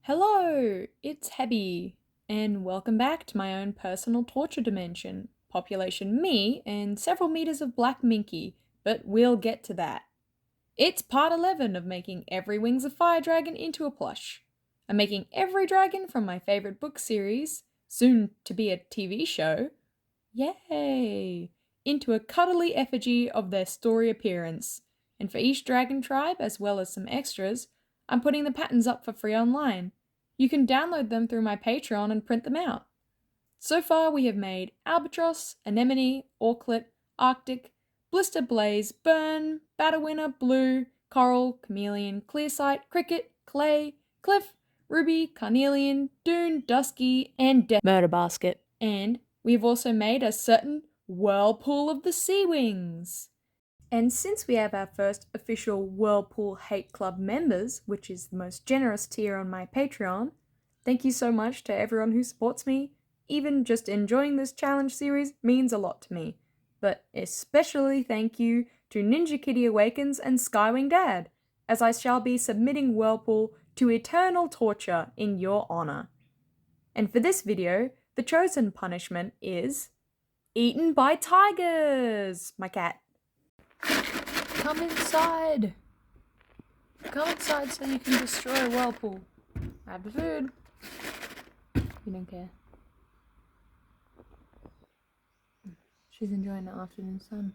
Hello, it's Hebby, and welcome back to my own personal torture dimension. Population me and several meters of black minky, but we'll get to that. It's part 11 of making every Wings of Fire dragon into a plush. I'm making every dragon from my favourite book series, soon to be a TV show, yay, into a cuddly effigy of their story appearance. And for each dragon tribe, as well as some extras, I'm putting the patterns up for free online. You can download them through my Patreon and print them out. So far we have made Albatross, Anemone, Auklet, Arctic, Blister Blaze, Burn, Battlewinner, Blue, Coral, Chameleon, Clearsight, Cricket, Clay, Cliff, Ruby, Carnelian, Dune, Dusky, and Murder Basket. And we've also made a certain Whirlpool of the Sea Wings. And since we have our first official Whirlpool Hate Club members, which is the most generous tier on my Patreon, thank you so much to everyone who supports me. Even just enjoying this challenge series means a lot to me. But especially thank you to Ninja Kitty Awakens and Skywing Dad, as I shall be submitting Whirlpool to eternal torture in your honor. And for this video, the chosen punishment is eaten by tigers, my cat. Come inside! Come inside so you can destroy Whirlpool. Have the food. You don't care. She's enjoying the afternoon sun.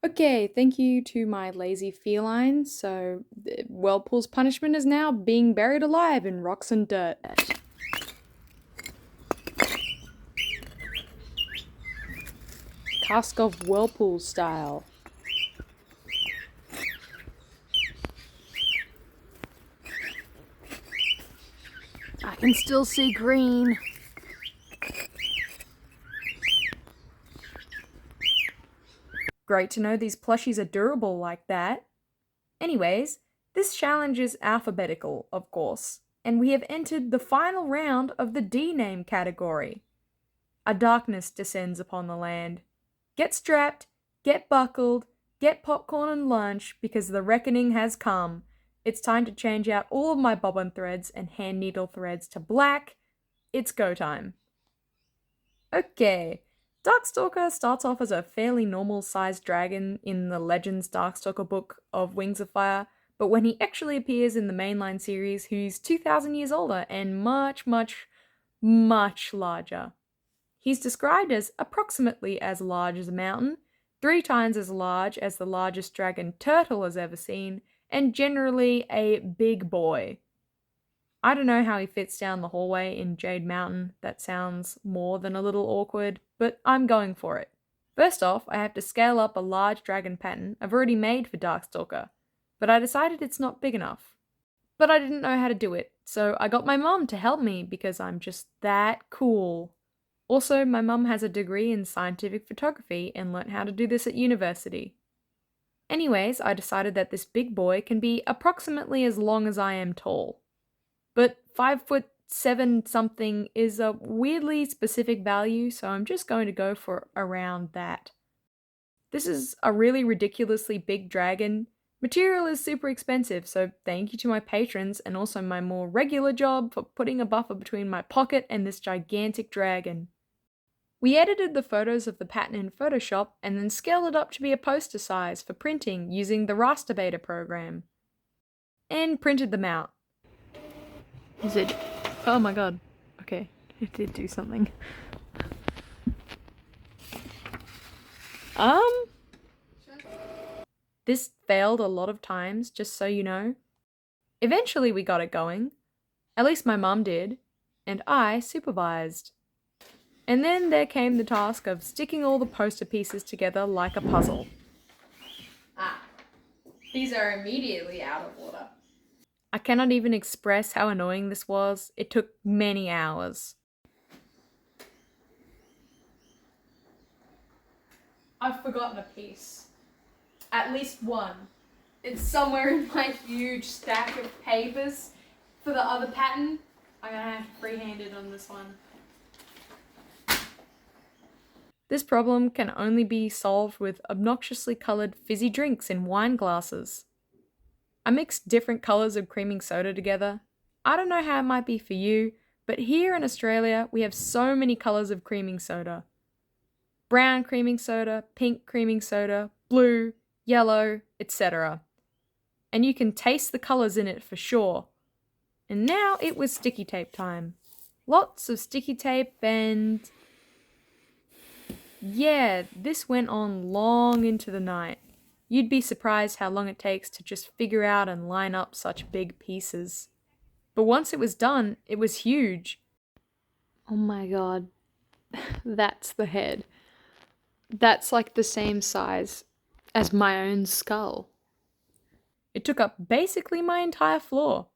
Okay, thank you to my lazy feline. So, Whirlpool's punishment is now being buried alive in rocks and dirt. Cask of Whirlpool style. I can still see green. Great to know these plushies are durable like that. Anyways, this challenge is alphabetical, of course, and we have entered the final round of the D-name category. A darkness descends upon the land. Get strapped, get buckled, get popcorn and lunch, because the reckoning has come. It's time to change out all of my bobbin threads and hand needle threads to black. It's go time. Okay, Darkstalker starts off as a fairly normal-sized dragon in the Legends Darkstalker book of Wings of Fire, but when he actually appears in the mainline series, he's 2,000 years older and much, much, much larger. He's described as approximately as large as a mountain, 3 times as large as the largest dragon turtle has ever seen, and generally a big boy. I don't know how he fits down the hallway in Jade Mountain. That sounds more than a little awkward, but I'm going for it. First off, I have to scale up a large dragon pattern I've already made for Darkstalker, but I decided it's not big enough. But I didn't know how to do it, so I got my mum to help me because I'm just that cool. Also, my mum has a degree in scientific photography and learnt how to do this at university. Anyways, I decided that this big boy can be approximately as long as I am tall. But 5'7" something is a weirdly specific value, so I'm just going to go for around that. This is a really ridiculously big dragon. Material is super expensive, so thank you to my patrons and also my more regular job for putting a buffer between my pocket and this gigantic dragon. We edited the photos of the pattern in Photoshop and then scaled it up to be a poster size for printing using the raster beta program. And printed them out. Is it? Oh my god. Okay, it did do something. This failed a lot of times, just so you know. Eventually we got it going. At least my mum did. And I supervised. And then there came the task of sticking all the poster pieces together like a puzzle. These are immediately out of order. I cannot even express how annoying this was. It took many hours. I've forgotten a piece. At least one. It's somewhere in my huge stack of papers for the other pattern. I'm gonna have to freehand it on this one. This problem can only be solved with obnoxiously coloured fizzy drinks in wine glasses. I mixed different colours of creaming soda together, I don't know how it might be for you, but here in Australia, we have so many colours of creaming soda. Brown creaming soda, pink creaming soda, blue, yellow, etc. And you can taste the colours in it for sure. And now it was sticky tape time. Lots of sticky tape and... yeah, this went on long into the night. You'd be surprised how long it takes to just figure out and line up such big pieces. But once it was done, it was huge. Oh my god, that's the head. That's like the same size as my own skull. It took up basically my entire floor.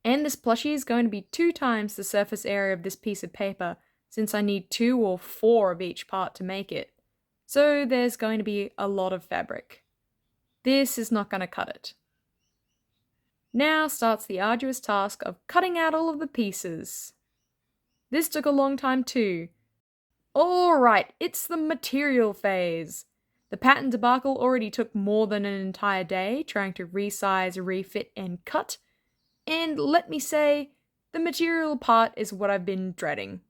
And this plushie is going to be 2 times the surface area of this piece of paper, since I need 2 or 4 of each part to make it. So there's going to be a lot of fabric. This is not going to cut it. Now starts the arduous task of cutting out all of the pieces. This took a long time too. Alright, it's the material phase. The pattern debacle already took more than an entire day trying to resize, refit, and cut. And let me say, the material part is what I've been dreading.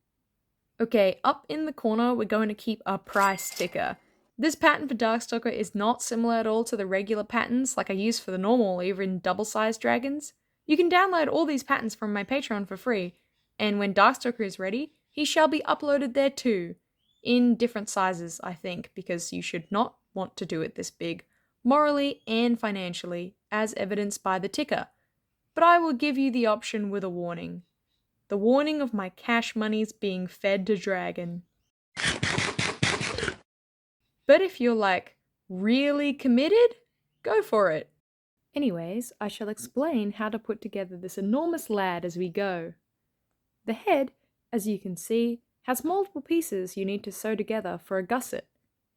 Okay, up in the corner we're going to keep a price sticker. This pattern for Darkstalker is not similar at all to the regular patterns like I use for the normal or even double-sized dragons. You can download all these patterns from my Patreon for free, and when Darkstalker is ready, he shall be uploaded there too. In different sizes, I think, because you should not want to do it this big, morally and financially, as evidenced by the ticker. But I will give you the option with a warning. The warning of my cash monies being fed to dragon. But if you're like, really committed, go for it. Anyways, I shall explain how to put together this enormous lad as we go. The head, as you can see, has multiple pieces you need to sew together for a gusset,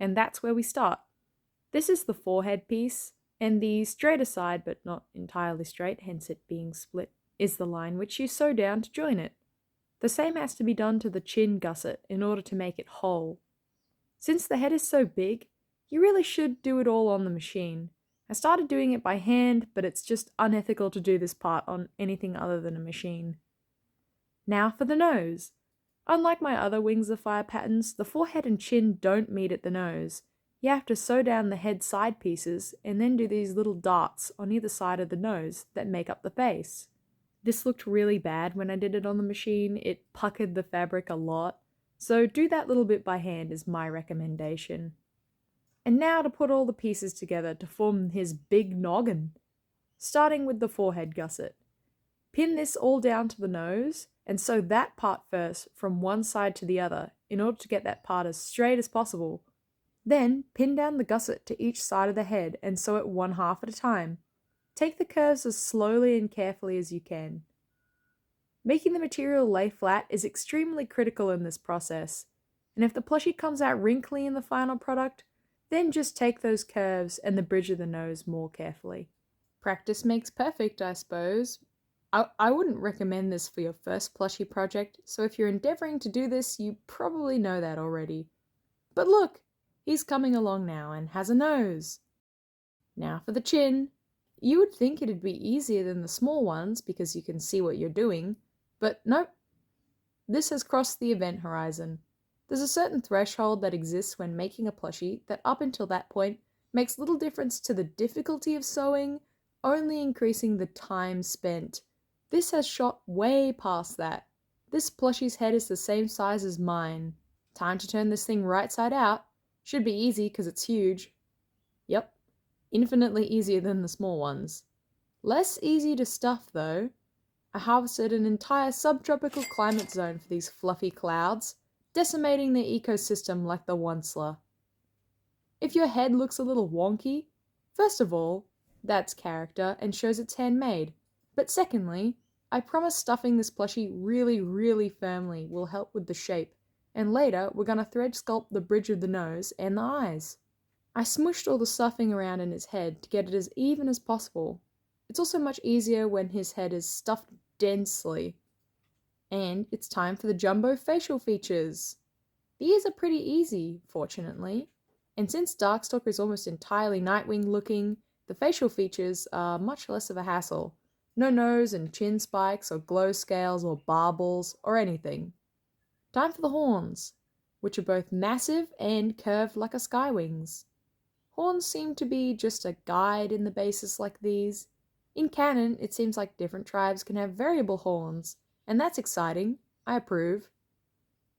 and that's where we start. This is the forehead piece, and the straighter side, but not entirely straight, hence it being split, is the line which you sew down to join it. The same has to be done to the chin gusset in order to make it whole. Since the head is so big, you really should do it all on the machine. I started doing it by hand, but it's just unethical to do this part on anything other than a machine. Now for the nose. Unlike my other Wings of Fire patterns, the forehead and chin don't meet at the nose. You have to sew down the head side pieces and then do these little darts on either side of the nose that make up the face. This looked really bad when I did it on the machine. It puckered the fabric a lot. So do that little bit by hand is my recommendation. And now to put all the pieces together to form his big noggin. Starting with the forehead gusset. Pin this all down to the nose and sew that part first from one side to the other in order to get that part as straight as possible. Then pin down the gusset to each side of the head and sew it one half at a time. Take the curves as slowly and carefully as you can. Making the material lay flat is extremely critical in this process, and if the plushie comes out wrinkly in the final product, then just take those curves and the bridge of the nose more carefully. Practice makes perfect, I suppose. I wouldn't recommend this for your first plushie project, so if you're endeavouring to do this, you probably know that already. But look, he's coming along now and has a nose. Now for the chin. You would think it'd be easier than the small ones because you can see what you're doing. But nope, this has crossed the event horizon. There's a certain threshold that exists when making a plushie that up until that point makes little difference to the difficulty of sewing, only increasing the time spent. This has shot way past that. This plushie's head is the same size as mine. Time to turn this thing right side out. Should be easy because it's huge. Yep, infinitely easier than the small ones. Less easy to stuff though. I harvested an entire subtropical climate zone for these fluffy clouds, decimating the ecosystem like the Onceler. If your head looks a little wonky, first of all, that's character and shows it's handmade. But secondly, I promise stuffing this plushie really firmly will help with the shape, and later we're gonna thread sculpt the bridge of the nose and the eyes. I smushed all the stuffing around in his head to get it as even as possible. It's also much easier when his head is stuffed densely. And it's time for the jumbo facial features. The ears are pretty easy, fortunately. And since Darkstalker is almost entirely Nightwing looking, the facial features are much less of a hassle. No nose and chin spikes or glow scales or barbels or anything. Time for the horns, which are both massive and curved like a skywings. Horns seem to be just a guide in the bases like these. In canon, it seems like different tribes can have variable horns, and that's exciting. I approve.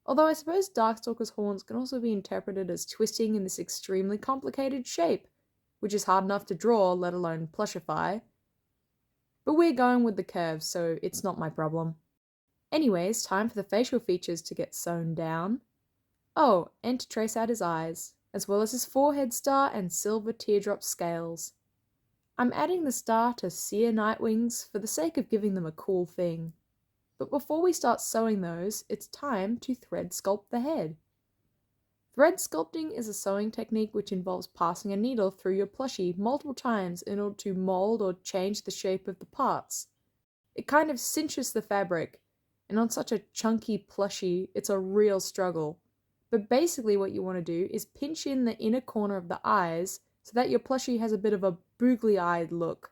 Although I suppose Darkstalker's horns can also be interpreted as twisting in this extremely complicated shape, which is hard enough to draw, let alone plushify. But we're going with the curves, so it's not my problem. Anyways, time for the facial features to get sewn down. Oh, and to trace out his eyes, as well as his forehead star and silver teardrop scales. I'm adding the star to seer nightwings for the sake of giving them a cool thing. But before we start sewing those, it's time to thread sculpt the head. Thread sculpting is a sewing technique which involves passing a needle through your plushie multiple times in order to mold or change the shape of the parts. It kind of cinches the fabric, and on such a chunky plushie, it's a real struggle. But basically what you want to do is pinch in the inner corner of the eyes so that your plushie has a bit of a boogly-eyed look.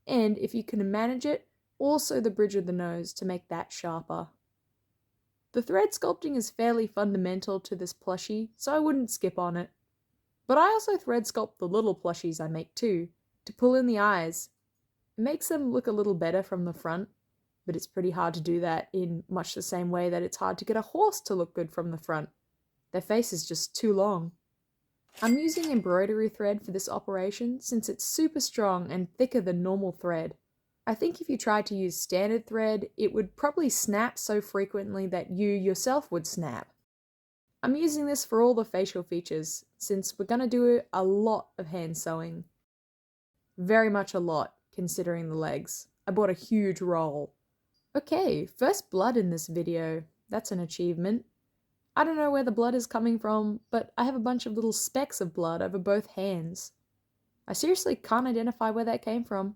And if you can manage it, also the bridge of the nose to make that sharper. The thread sculpting is fairly fundamental to this plushie, so I wouldn't skip on it. But I also thread sculpt the little plushies I make too, to pull in the eyes. It makes them look a little better from the front, but it's pretty hard to do that in much the same way that it's hard to get a horse to look good from the front. Their face is just too long. I'm using embroidery thread for this operation since it's super strong and thicker than normal thread. I think if you tried to use standard thread, it would probably snap so frequently that you yourself would snap. I'm using this for all the facial features, since we're going to do a lot of hand sewing. Very much a lot, considering the legs. I bought a huge roll. Okay, first blood in this video. That's an achievement. I don't know where the blood is coming from, but I have a bunch of little specks of blood over both hands. I seriously can't identify where that came from.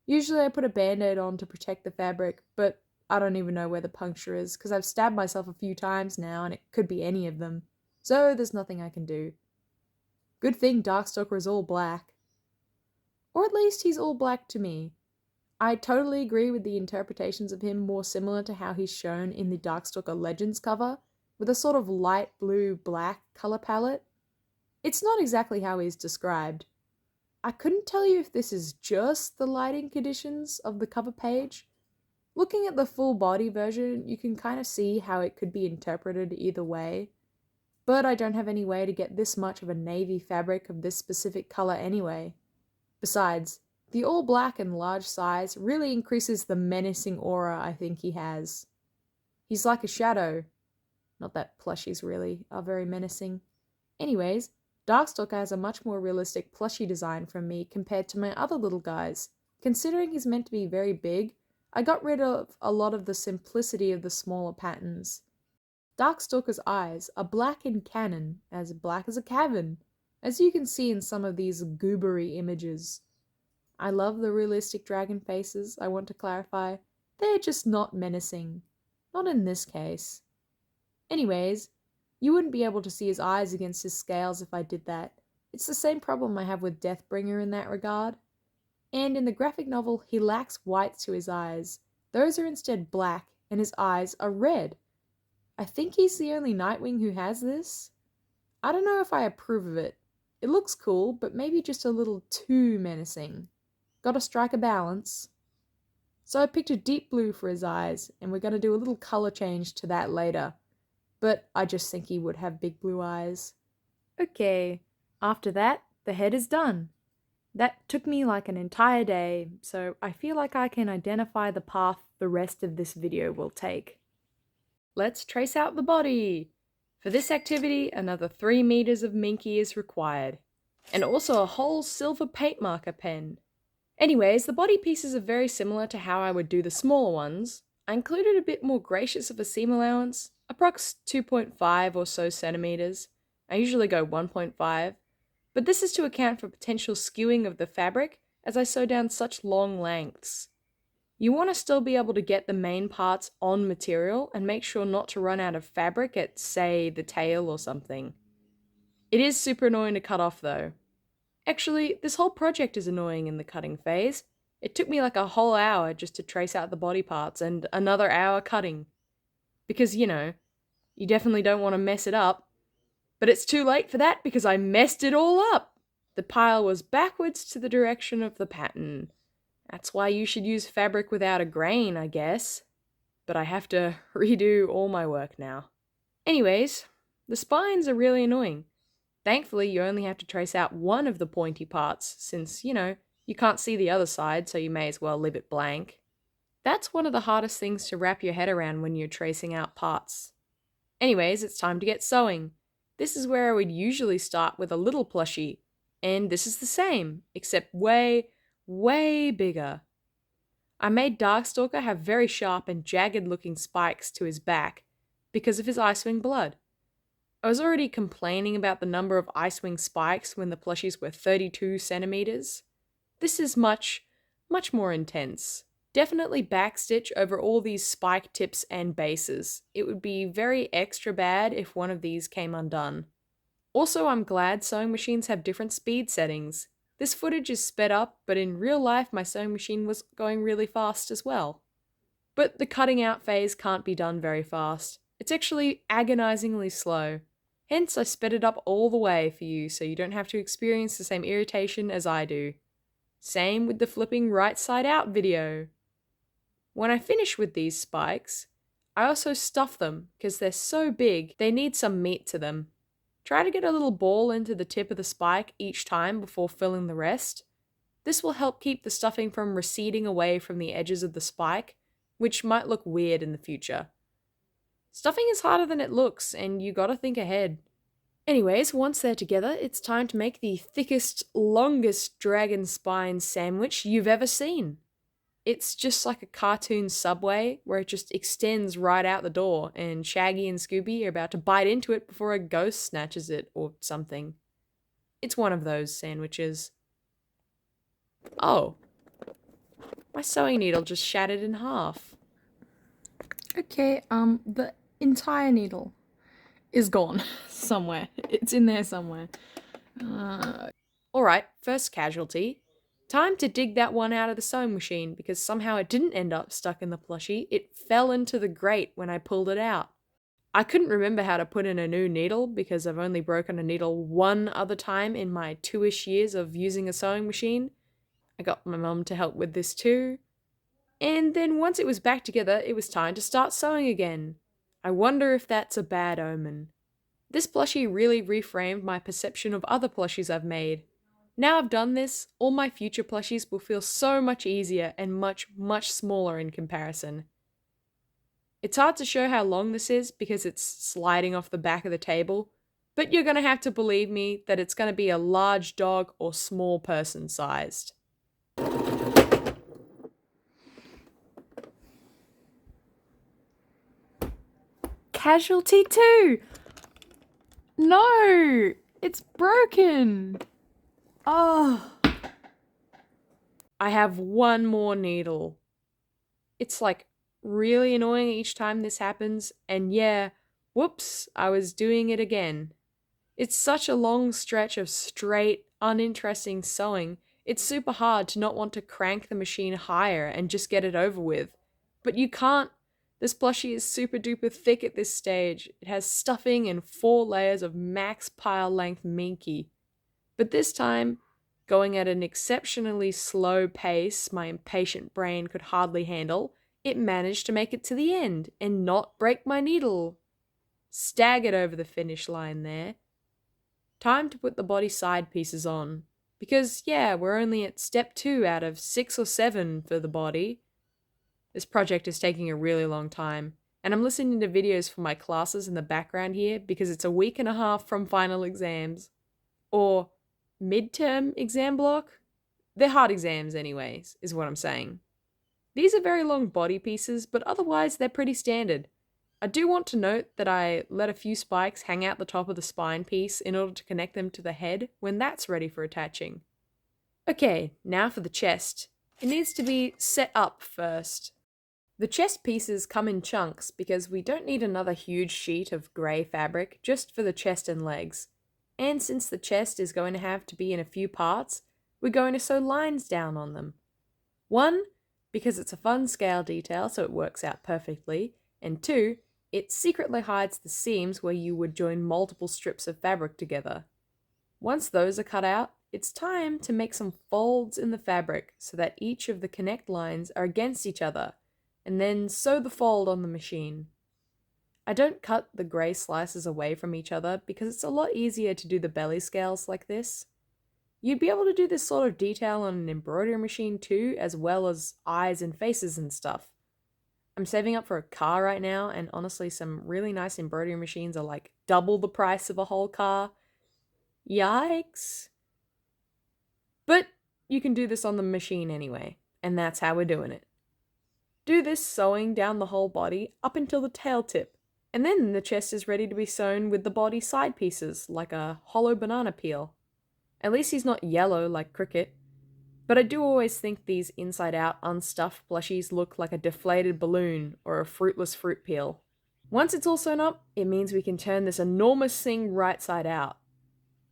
Usually I put a band-aid on to protect the fabric, but I don't even know where the puncture is because I've stabbed myself a few times now and it could be any of them. So there's nothing I can do. Good thing Darkstalker is all black. Or at least he's all black to me. I totally agree with the interpretations of him more similar to how he's shown in the Darkstalker Legends cover, with a sort of light blue-black color palette. It's not exactly how he's described. I couldn't tell you if this is just the lighting conditions of the cover page. Looking at the full body version, you can kind of see how it could be interpreted either way. But I don't have any way to get this much of a navy fabric of this specific color anyway. Besides, the all black and large size really increases the menacing aura I think he has. He's like a shadow. Not that plushies really are very menacing. Anyways, Darkstalker has a much more realistic plushie design from me compared to my other little guys. Considering he's meant to be very big, I got rid of a lot of the simplicity of the smaller patterns. Darkstalker's eyes are black in canon, as black as a cavern, as you can see in some of these goobery images. I love the realistic dragon faces, I want to clarify. They're just not menacing. Not in this case. Anyways, you wouldn't be able to see his eyes against his scales if I did that. It's the same problem I have with Deathbringer in that regard. And in the graphic novel, he lacks whites to his eyes. Those are instead black, and his eyes are red. I think he's the only Nightwing who has this. I don't know if I approve of it. It looks cool, but maybe just a little too menacing. Gotta strike a balance. So I picked a deep blue for his eyes, and we're gonna do a little color change to that later. But I just think he would have big blue eyes. Okay, after that, the head is done. That took me like an entire day, so I feel like I can identify the path the rest of this video will take. Let's trace out the body! For this activity, another 3 meters of Minky is required, and also a whole silver paint marker pen. Anyways, the body pieces are very similar to how I would do the smaller ones. I included a bit more gracious of a seam allowance, approx 2.5 or so centimeters. I usually go 1.5, but this is to account for potential skewing of the fabric as I sew down such long lengths. You want to still be able to get the main parts on material and make sure not to run out of fabric at, say, the tail or something. It is super annoying to cut off though. Actually, this whole project is annoying in the cutting phase. It took me like a whole hour just to trace out the body parts and another hour cutting. Because, you definitely don't want to mess it up. But it's too late for that because I messed it all up. The pile was backwards to the direction of the pattern. That's why you should use fabric without a grain, I guess. But I have to redo all my work now. Anyways, the spines are really annoying. Thankfully, you only have to trace out one of the pointy parts since, you can't see the other side, so you may as well leave it blank. That's one of the hardest things to wrap your head around when you're tracing out parts. Anyways, it's time to get sewing. This is where I would usually start with a little plushie, and this is the same, except way, way bigger. I made Darkstalker have very sharp and jagged looking spikes to his back because of his Icewing blood. I was already complaining about the number of Icewing spikes when the plushies were 32 centimeters. This is much, much more intense. Definitely backstitch over all these spike tips and bases. It would be very extra bad if one of these came undone. Also, I'm glad sewing machines have different speed settings. This footage is sped up, but in real life my sewing machine was going really fast as well. But the cutting out phase can't be done very fast. It's actually agonizingly slow. Hence, I sped it up all the way for you so you don't have to experience the same irritation as I do. Same with the flipping right side out video. When I finish with these spikes, I also stuff them because they're so big they need some meat to them. Try to get a little ball into the tip of the spike each time before filling the rest. This will help keep the stuffing from receding away from the edges of the spike, which might look weird in the future. Stuffing is harder than it looks, and you gotta think ahead. Anyways, once they're together, it's time to make the thickest, longest dragon spine sandwich you've ever seen. It's just like a cartoon Subway where it just extends right out the door and Shaggy and Scooby are about to bite into it before a ghost snatches it or something. It's one of those sandwiches. Oh, my sewing needle just shattered in half. Okay, the entire needle is gone somewhere. It's in there somewhere. Alright, first casualty. Time to dig that one out of the sewing machine because somehow it didn't end up stuck in the plushie. It fell into the grate when I pulled it out. I couldn't remember how to put in a new needle because I've only broken a needle one other time in my 2-ish years of using a sewing machine. I got my mum to help with this too. And then once it was back together, it was time to start sewing again. I wonder if that's a bad omen. This plushie really reframed my perception of other plushies I've made. Now I've done this, all my future plushies will feel so much easier and much, much smaller in comparison. It's hard to show how long this is because it's sliding off the back of the table, but you're going to have to believe me that it's going to be a large dog or small person sized. Casualty 2! No! It's broken! Oh. I have one more needle. It's like really annoying each time this happens, and yeah, whoops, I was doing it again. It's such a long stretch of straight, uninteresting sewing, it's super hard to not want to crank the machine higher and just get it over with. But you can't. This plushie is super duper thick at this stage. It has stuffing and 4 layers of max pile length minky. But this time, going at an exceptionally slow pace my impatient brain could hardly handle, it managed to make it to the end and not break my needle. Staggered over the finish line there. Time to put the body side pieces on. Because, yeah, we're only at step 2 out of 6 or 7 for the body. This project is taking a really long time, and I'm listening to videos for my classes in the background here because it's a week and a half from final exams. Or midterm exam block? They're hard exams anyways, is what I'm saying. These are very long body pieces, but otherwise they're pretty standard. I do want to note that I let a few spikes hang out the top of the spine piece in order to connect them to the head when that's ready for attaching. Okay, now for the chest. It needs to be set up first. The chest pieces come in chunks because we don't need another huge sheet of grey fabric just for the chest and legs. And since the chest is going to have to be in a few parts, we're going to sew lines down on them. 1, because it's a fun scale detail so it works out perfectly, and 2, it secretly hides the seams where you would join multiple strips of fabric together. Once those are cut out, it's time to make some folds in the fabric so that each of the connect lines are against each other, and then sew the fold on the machine. I don't cut the grey slices away from each other because it's a lot easier to do the belly scales like this. You'd be able to do this sort of detail on an embroidery machine too, as well as eyes and faces and stuff. I'm saving up for a car right now, and honestly some really nice embroidery machines are like double the price of a whole car. Yikes. But you can do this on the machine anyway, and that's how we're doing it. Do this sewing down the whole body up until the tail tip, and then the chest is ready to be sewn with the body side pieces like a hollow banana peel. At least he's not yellow like Cricket, but I do always think these inside out unstuffed plushies look like a deflated balloon or a fruitless fruit peel. Once it's all sewn up, it means we can turn this enormous thing right side out.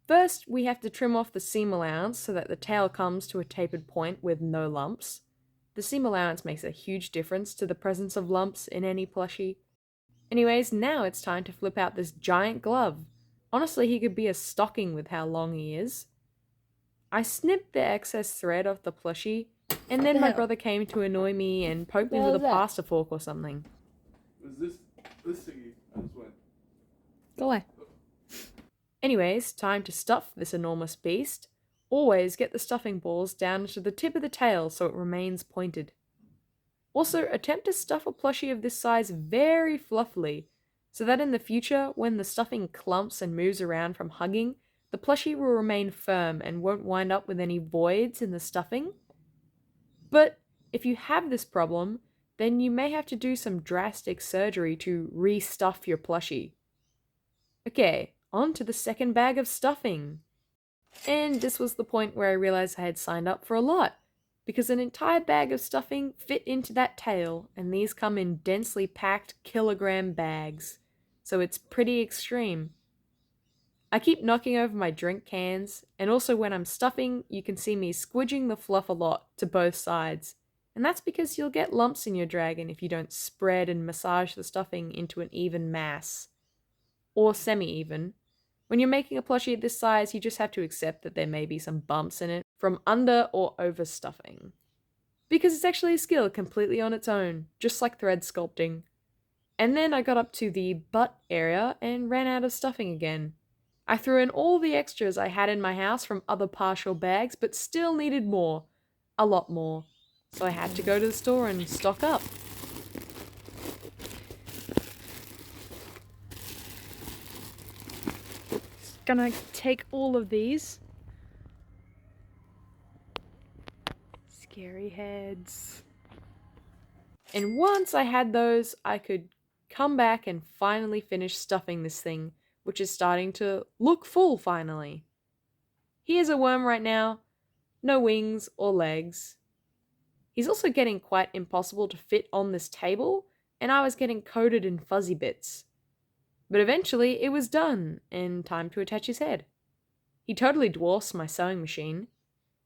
First, we have to trim off the seam allowance so that the tail comes to a tapered point with no lumps. The seam allowance makes a huge difference to the presence of lumps in any plushie. Anyways, now it's time to flip out this giant glove. Honestly, he could be a stocking with how long he is. I snipped the excess thread off the plushie, and then my brother came to annoy me and poked me with a pasta fork or something. Was this thingy? I just went. Go away. Anyways, time to stuff this enormous beast. Always get the stuffing balls down to the tip of the tail so it remains pointed. Also, attempt to stuff a plushie of this size very fluffily, so that in the future, when the stuffing clumps and moves around from hugging, the plushie will remain firm and won't wind up with any voids in the stuffing. But if you have this problem, then you may have to do some drastic surgery to re-stuff your plushie. Okay, on to the second bag of stuffing. And this was the point where I realized I had signed up for a lot, because an entire bag of stuffing fit into that tail, and these come in densely packed kilogram bags, so it's pretty extreme. I keep knocking over my drink cans, and also when I'm stuffing, you can see me squidging the fluff a lot to both sides. And that's because you'll get lumps in your dragon if you don't spread and massage the stuffing into an even mass. Or semi-even. When you're making a plushie at this size, you just have to accept that there may be some bumps in it from under or over stuffing. Because it's actually a skill completely on its own, just like thread sculpting. And then I got up to the butt area and ran out of stuffing again. I threw in all the extras I had in my house from other partial bags, but still needed more. A lot more. So I had to go to the store and stock up. Gonna take all of these. Scary heads. And once I had those, I could come back and finally finish stuffing this thing, which is starting to look full finally. He is a worm right now, no wings or legs. He's also getting quite impossible to fit on this table, and I was getting coated in fuzzy bits. But eventually it was done, and time to attach his head. He totally dwarfs my sewing machine.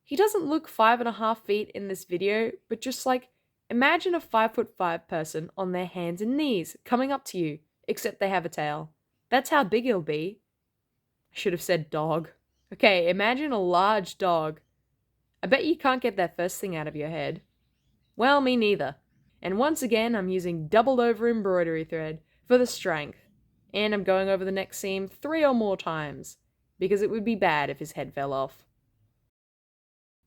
He doesn't look 5.5 feet in this video, but just like, imagine a 5'5" person on their hands and knees coming up to you, except they have a tail. That's how big he'll be. I should have said dog. Okay, imagine a large dog. I bet you can't get that first thing out of your head. Well, me neither. And once again, I'm using doubled over embroidery thread for the strength. And I'm going over the next seam 3 or more times, because it would be bad if his head fell off.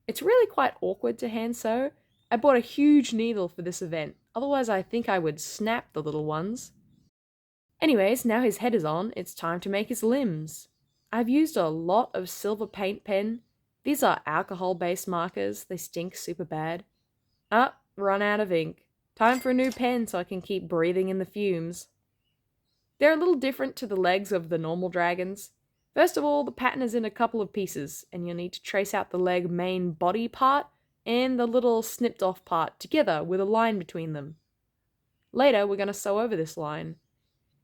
It's really quite awkward to hand sew. I bought a huge needle for this event, otherwise I think I would snap the little ones. Anyways, now his head is on, it's time to make his limbs. I've used a lot of silver paint pen. These are alcohol-based markers, they stink super bad. Run out of ink. Time for a new pen so I can keep breathing in the fumes. They're a little different to the legs of the normal dragons. First of all, the pattern is in a couple of pieces, and you'll need to trace out the leg main body part and the little snipped off part together with a line between them. Later, we're going to sew over this line.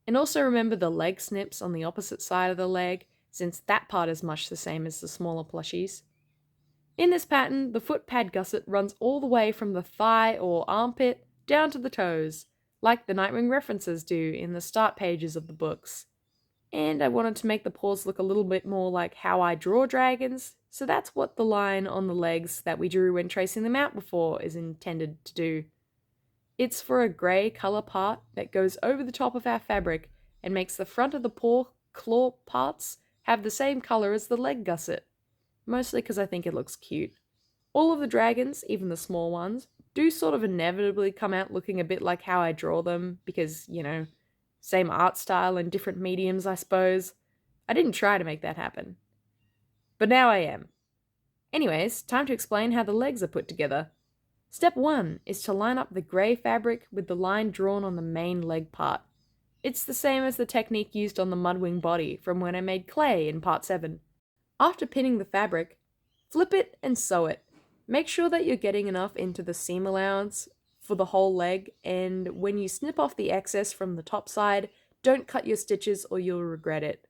And also remember the leg snips on the opposite side of the leg, since that part is much the same as the smaller plushies. In this pattern, the foot pad gusset runs all the way from the thigh or armpit down to the toes, like the Nightwing references do in the start pages of the books. And I wanted to make the paws look a little bit more like how I draw dragons, so that's what the line on the legs that we drew when tracing them out before is intended to do. It's for a grey colour part that goes over the top of our fabric and makes the front of the paw claw parts have the same colour as the leg gusset, mostly because I think it looks cute. All of the dragons, even the small ones, do sort of inevitably come out looking a bit like how I draw them because, same art style and different mediums, I suppose. I didn't try to make that happen. But now I am. Anyways, time to explain how the legs are put together. Step 1 is to line up the grey fabric with the line drawn on the main leg part. It's the same as the technique used on the mudwing body from when I made clay in part 7. After pinning the fabric, flip it and sew it. Make sure that you're getting enough into the seam allowance for the whole leg, and when you snip off the excess from the top side, don't cut your stitches or you'll regret it.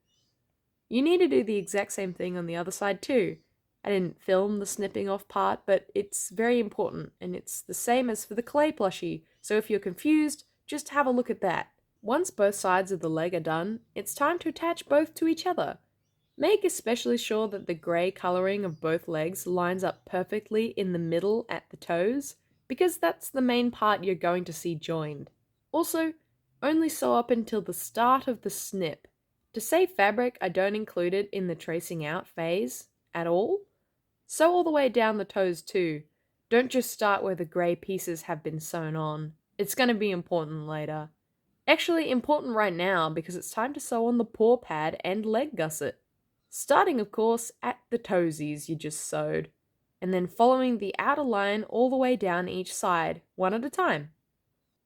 You need to do the exact same thing on the other side too. I didn't film the snipping off part, but it's very important, and it's the same as for the clay plushie, so if you're confused, just have a look at that. Once both sides of the leg are done, it's time to attach both to each other. Make especially sure that the grey colouring of both legs lines up perfectly in the middle at the toes, because that's the main part you're going to see joined. Also, only sew up until the start of the snip. To save fabric, I don't include it in the tracing out phase at all. Sew all the way down the toes too. Don't just start where the grey pieces have been sewn on. It's going to be important later. Actually important right now because it's time to sew on the paw pad and leg gusset. Starting, of course, at the toesies you just sewed, and then following the outer line all the way down each side, one at a time.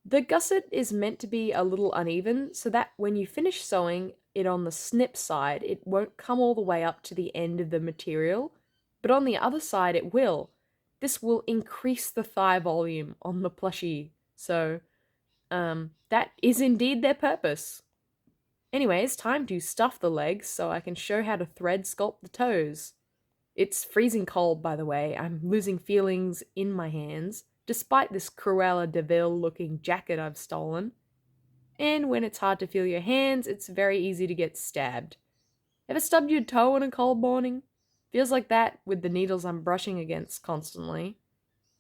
The gusset is meant to be a little uneven so that when you finish sewing it on the snip side, it won't come all the way up to the end of the material, but on the other side it will. This will increase the thigh volume on the plushie, so that is indeed their purpose. Anyways, time to stuff the legs so I can show how to thread sculpt the toes. It's freezing cold, by the way. I'm losing feelings in my hands, despite this Cruella de Vil looking jacket I've stolen. And when it's hard to feel your hands, it's very easy to get stabbed. Ever stubbed your toe on a cold morning? Feels like that with the needles I'm brushing against constantly.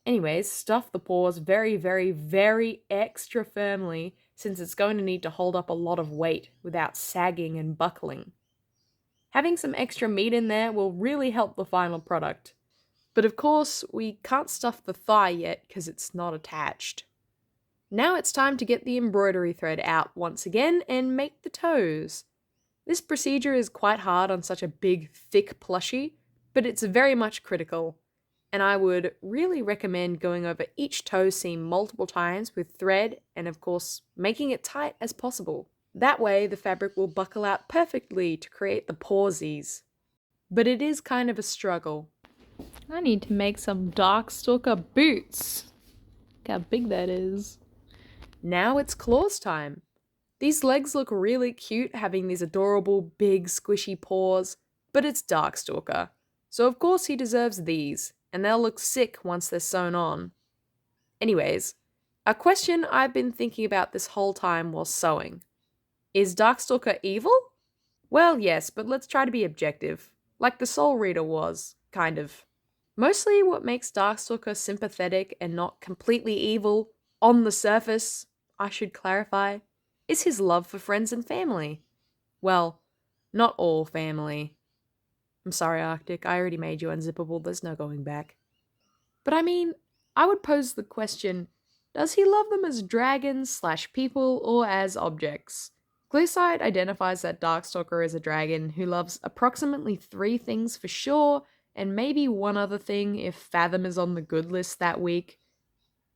Anyways, stuff the paws very, very, very extra firmly since it's going to need to hold up a lot of weight without sagging and buckling. Having some extra meat in there will really help the final product. But of course, we can't stuff the thigh yet because it's not attached. Now it's time to get the embroidery thread out once again and make the toes. This procedure is quite hard on such a big, thick plushie, but it's very much critical. And I would really recommend going over each toe seam multiple times with thread and, of course, making it tight as possible. That way the fabric will buckle out perfectly to create the pawsies. But it is kind of a struggle. I need to make some Darkstalker boots. Look how big that is. Now it's claws time. These legs look really cute having these adorable big squishy paws, but it's Darkstalker. So of course he deserves these, and they'll look sick once they're sewn on. Anyways, a question I've been thinking about this whole time while sewing. Is Darkstalker evil? Well, yes, but let's try to be objective. Like the Soul Reader was, kind of. Mostly what makes Darkstalker sympathetic and not completely evil, on the surface, I should clarify, is his love for friends and family. Well, not all family. I'm sorry, Arctic, I already made you unzippable, there's no going back. But I mean, I would pose the question, does he love them as dragons / people or as objects? Clearside identifies that Darkstalker is a dragon who loves approximately 3 things for sure, and maybe one other thing if Fathom is on the good list that week,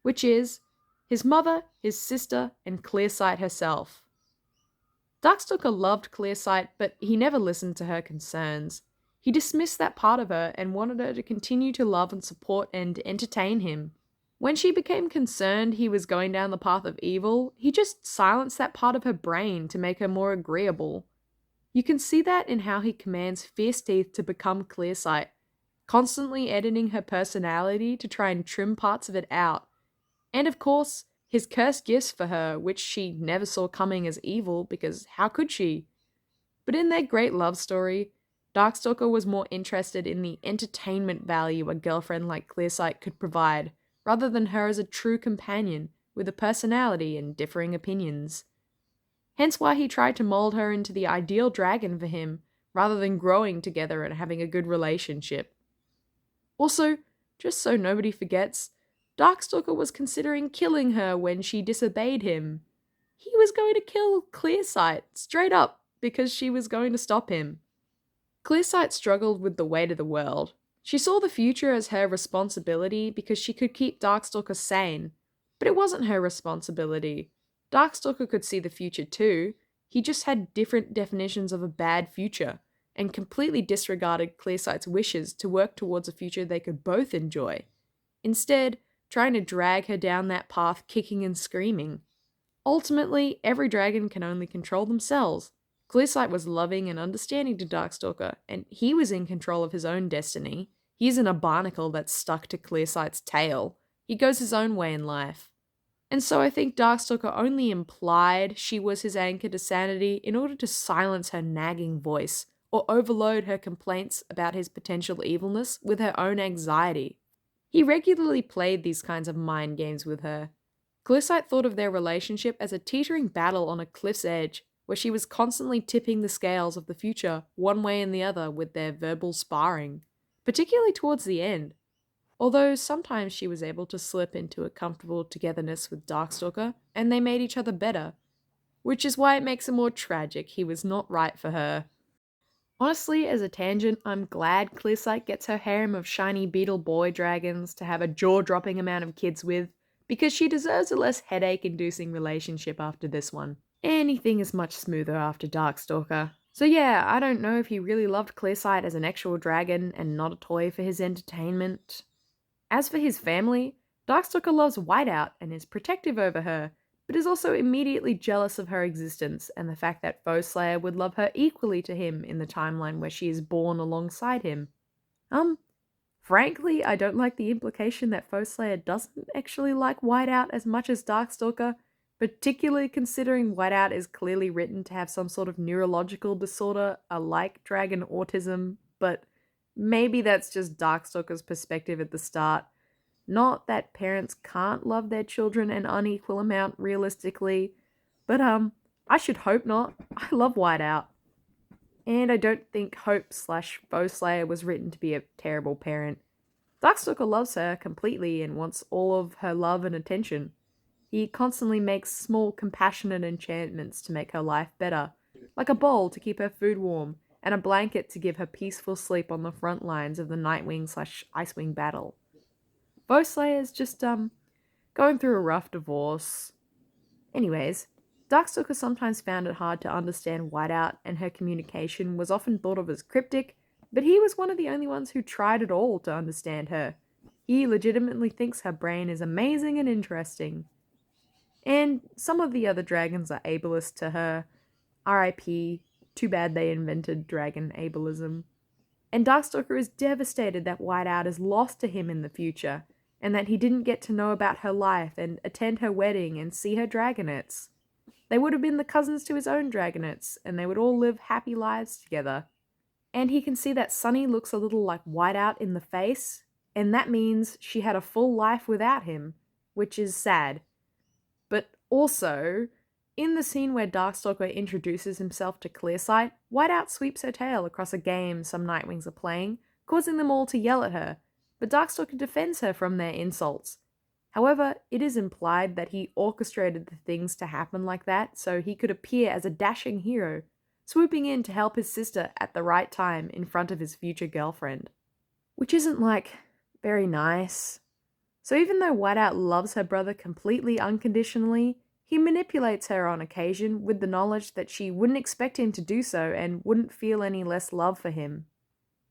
which is his mother, his sister, and Clearsight herself. Darkstalker loved Clearsight, but he never listened to her concerns. He dismissed that part of her and wanted her to continue to love and support and entertain him. When she became concerned he was going down the path of evil, he just silenced that part of her brain to make her more agreeable. You can see that in how he commands Fierce Teeth to become Clearsight, constantly editing her personality to try and trim parts of it out. And of course, his cursed gifts for her, which she never saw coming as evil because how could she? But in their great love story, Darkstalker was more interested in the entertainment value a girlfriend like Clearsight could provide, rather than her as a true companion with a personality and differing opinions. Hence why he tried to mold her into the ideal dragon for him, rather than growing together and having a good relationship. Also, just so nobody forgets, Darkstalker was considering killing her when she disobeyed him. He was going to kill Clearsight, straight up, because she was going to stop him. Clearsight struggled with the weight of the world. She saw the future as her responsibility because she could keep Darkstalker sane, but it wasn't her responsibility. Darkstalker could see the future too, he just had different definitions of a bad future, and completely disregarded Clearsight's wishes to work towards a future they could both enjoy. Instead, trying to drag her down that path kicking and screaming. Ultimately, every dragon can only control themselves. Clearsight was loving and understanding to Darkstalker, and he was in control of his own destiny. He isn't a barnacle that's stuck to Clearsight's tail. He goes his own way in life. And so I think Darkstalker only implied she was his anchor to sanity in order to silence her nagging voice, or overload her complaints about his potential evilness with her own anxiety. He regularly played these kinds of mind games with her. Clearsight thought of their relationship as a teetering battle on a cliff's edge, where she was constantly tipping the scales of the future one way and the other with their verbal sparring, particularly towards the end. Although sometimes she was able to slip into a comfortable togetherness with Darkstalker, and they made each other better, which is why it makes it more tragic he was not right for her. Honestly, as a tangent, I'm glad Clearsight gets her harem of shiny beetle boy dragons to have a jaw-dropping amount of kids with, because she deserves a less headache-inducing relationship after this one. Anything is much smoother after Darkstalker. So yeah, I don't know if he really loved Clearsight as an actual dragon and not a toy for his entertainment. As for his family, Darkstalker loves Whiteout and is protective over her, but is also immediately jealous of her existence and the fact that Foeslayer would love her equally to him in the timeline where she is born alongside him. Frankly, I don't like the implication that Foeslayer doesn't actually like Whiteout as much as Darkstalker, particularly considering Whiteout is clearly written to have some sort of neurological disorder, like dragon autism, but maybe that's just Darkstalker's perspective at the start. Not that parents can't love their children an unequal amount realistically, but I should hope not. I love Whiteout. And I don't think Hope/Foeslayer was written to be a terrible parent. Darkstalker loves her completely and wants all of her love and attention. He constantly makes small, compassionate enchantments to make her life better, like a bowl to keep her food warm, and a blanket to give her peaceful sleep on the front lines of the Nightwing/Icewing battle. Foeslayer's just, going through a rough divorce. Anyways, Darkstalker sometimes found it hard to understand Whiteout, and her communication was often thought of as cryptic, but he was one of the only ones who tried at all to understand her. He legitimately thinks her brain is amazing and interesting. And some of the other dragons are ableist to her. R.I.P. Too bad they invented dragon ableism. And Darkstalker is devastated that Whiteout is lost to him in the future, and that he didn't get to know about her life and attend her wedding and see her dragonets. They would have been the cousins to his own dragonets, and they would all live happy lives together. And he can see that Sunny looks a little like Whiteout in the face, and that means she had a full life without him, which is sad. But also, in the scene where Darkstalker introduces himself to Clearsight, Whiteout sweeps her tail across a game some Nightwings are playing, causing them all to yell at her, but Darkstalker defends her from their insults. However, it is implied that he orchestrated the things to happen like that so he could appear as a dashing hero, swooping in to help his sister at the right time in front of his future girlfriend. Which isn't, very nice. So even though Whiteout loves her brother completely unconditionally, he manipulates her on occasion with the knowledge that she wouldn't expect him to do so and wouldn't feel any less love for him.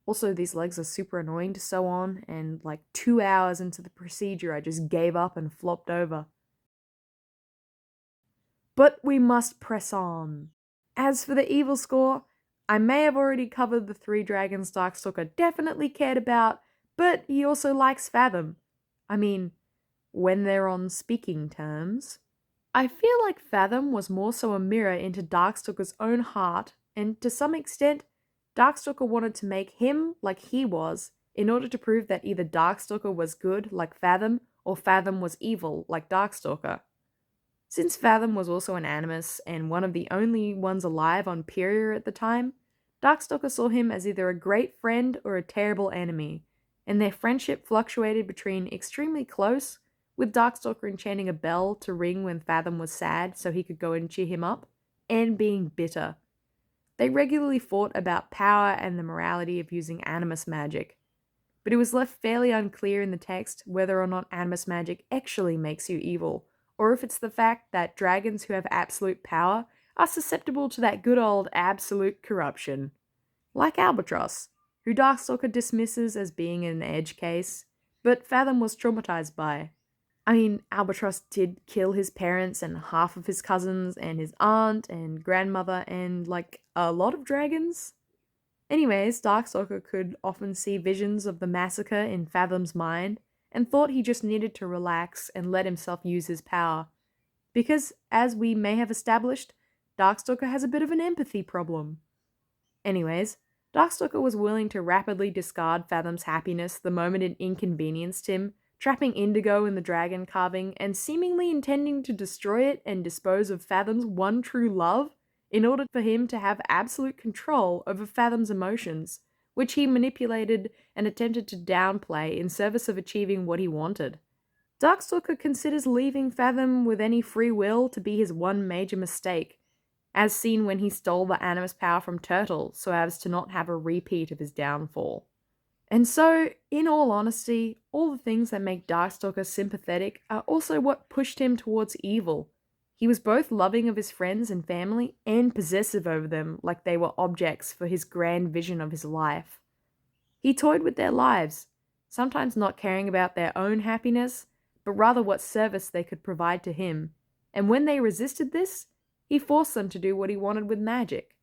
Also, these legs are super annoying to sew on, and 2 hours into the procedure I just gave up and flopped over. But we must press on. As for the evil score, I may have already covered the 3 dragons Darkstalker definitely cared about, But he also likes Fathom. I mean, when they're on speaking terms. I feel like Fathom was more so a mirror into Darkstalker's own heart, and to some extent, Darkstalker wanted to make him like he was in order to prove that either Darkstalker was good like Fathom, or Fathom was evil like Darkstalker. Since Fathom was also an animus and one of the only ones alive on Pyria at the time, Darkstalker saw him as either a great friend or a terrible enemy, and their friendship fluctuated between extremely close, with Darkstalker enchanting a bell to ring when Fathom was sad so he could go and cheer him up, and being bitter. They regularly fought about power and the morality of using animus magic, but it was left fairly unclear in the text whether or not animus magic actually makes you evil, or if it's the fact that dragons who have absolute power are susceptible to that good old absolute corruption. Like Albatross, who Darkstalker dismisses as being an edge case, but Fathom was traumatized by. I mean, Albatross did kill his parents and half of his cousins and his aunt and grandmother and, like, a lot of dragons. Anyways, Darkstalker could often see visions of the massacre in Fathom's mind and thought he just needed to relax and let himself use his power. Because, as we may have established, Darkstalker has a bit of an empathy problem. Anyways, Darkstalker was willing to rapidly discard Fathom's happiness the moment it inconvenienced him, trapping Indigo in the dragon carving and seemingly intending to destroy it and dispose of Fathom's one true love in order for him to have absolute control over Fathom's emotions, which he manipulated and attempted to downplay in service of achieving what he wanted. Darkstalker considers leaving Fathom with any free will to be his one major mistake, as seen when he stole the animus power from Turtle so as to not have a repeat of his downfall. And so, in all honesty, all the things that make Darkstalker sympathetic are also what pushed him towards evil. He was both loving of his friends and family and possessive over them like they were objects for his grand vision of his life. He toyed with their lives, sometimes not caring about their own happiness, but rather what service they could provide to him, and when they resisted this, he forced them to do what he wanted with magic.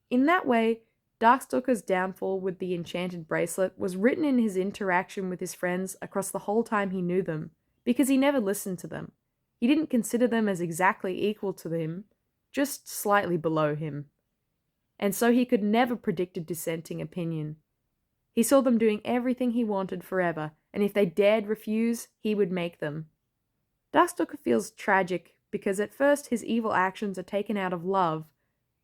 In that way, Darkstalker's downfall with the enchanted bracelet was written in his interaction with his friends across the whole time he knew them, because he never listened to them. He didn't consider them as exactly equal to him, just slightly below him. And so he could never predict a dissenting opinion. He saw them doing everything he wanted forever, and if they dared refuse, he would make them. Darkstalker feels tragic because at first his evil actions are taken out of love,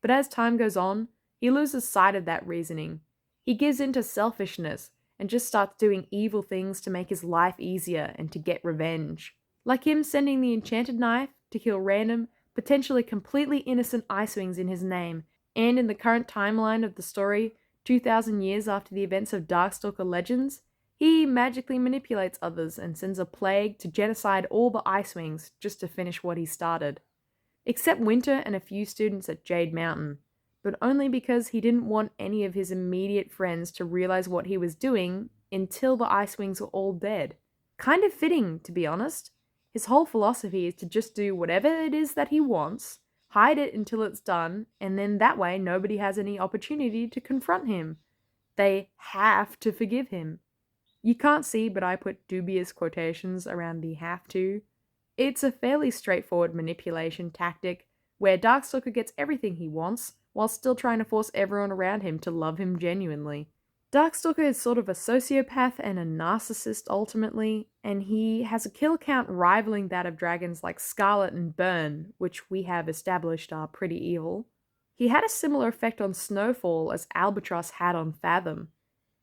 but as time goes on, he loses sight of that reasoning. He gives in to selfishness and just starts doing evil things to make his life easier and to get revenge. Like him sending the enchanted knife to kill random, potentially completely innocent Icewings in his name, and in the current timeline of the story, 2,000 years after the events of Darkstalker Legends, he magically manipulates others and sends a plague to genocide all the Icewings just to finish what he started. Except Winter and a few students at Jade Mountain, but only because he didn't want any of his immediate friends to realize what he was doing until the Icewings were all dead. Kind of fitting, to be honest. His whole philosophy is to just do whatever it is that he wants, hide it until it's done, and then that way nobody has any opportunity to confront him. They have to forgive him. You can't see, but I put dubious quotations around the have to. It's a fairly straightforward manipulation tactic where Darkstalker gets everything he wants while still trying to force everyone around him to love him genuinely. Darkstalker is sort of a sociopath and a narcissist ultimately, and he has a kill count rivaling that of dragons like Scarlet and Burn, which we have established are pretty evil. He had a similar effect on Snowfall as Albatross had on Fathom,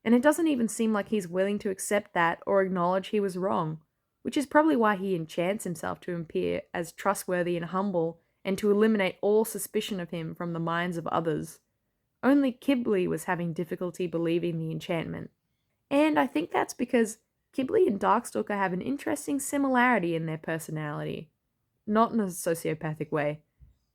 and it doesn't even seem like he's willing to accept that or acknowledge he was wrong, which is probably why he enchants himself to appear as trustworthy and humble and to eliminate all suspicion of him from the minds of others. Only Kibley was having difficulty believing the enchantment. And I think that's because Kibley and Darkstalker have an interesting similarity in their personality. Not in a sociopathic way.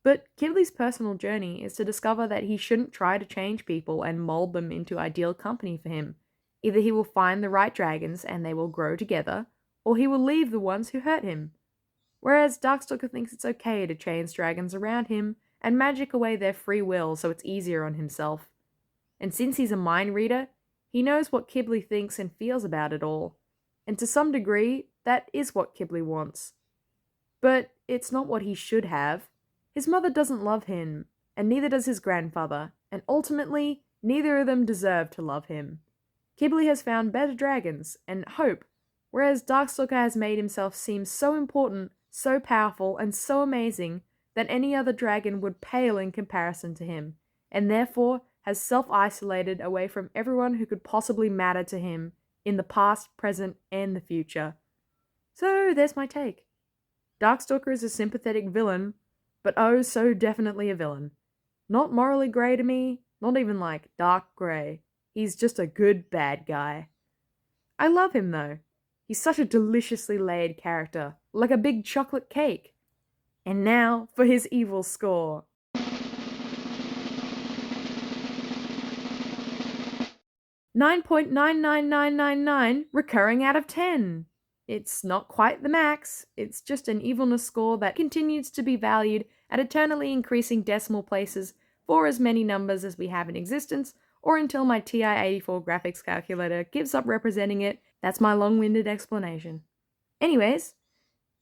But Kibley's personal journey is to discover that he shouldn't try to change people and mold them into ideal company for him. Either he will find the right dragons and they will grow together, or he will leave the ones who hurt him. Whereas Darkstalker thinks it's okay to chain dragons around him and magic away their free will so it's easier on himself. And since he's a mind reader, He knows what Ghibli thinks and feels about it all, and to some degree, that is what Ghibli wants. But it's not what he should have. His mother doesn't love him, and neither does his grandfather, and ultimately, neither of them deserve to love him. Ghibli has found better dragons and hope, whereas Darkstalker has made himself seem so important, so powerful, and so amazing that any other dragon would pale in comparison to him, and therefore has self-isolated away from everyone who could possibly matter to him in the past, present, and the future. So there's my take. Darkstalker is a sympathetic villain, but oh so definitely a villain. Not morally grey to me, not even like dark grey. He's just a good bad guy. I love him though. He's such a deliciously layered character, like a big chocolate cake. And now for his evil score. 9.99999 recurring out of 10. It's not quite the max, it's just an evilness score that continues to be valued at eternally increasing decimal places for as many numbers as we have in existence, or until my TI-84 graphics calculator gives up representing it. That's my long-winded explanation. Anyways,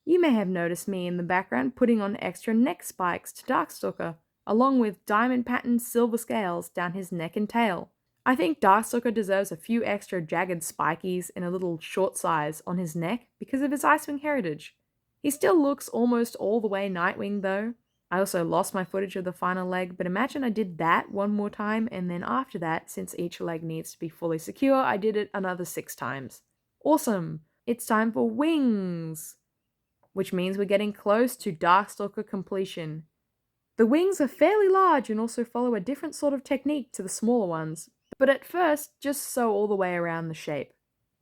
you may have noticed me in the background putting on extra neck spikes to Darkstalker, along with diamond patterned silver scales down his neck and tail. I think Darkstalker deserves a few extra jagged spikies in a little short size on his neck because of his Icewing heritage. He still looks almost all the way Nightwing though. I also lost my footage of the final leg, but imagine I did that one more time, and then after that, since each leg needs to be fully secure, I did it another 6 times. Awesome! It's time for wings! Which means we're getting close to Darkstalker completion. The wings are fairly large and also follow a different sort of technique to the smaller ones, but at first just sew all the way around the shape.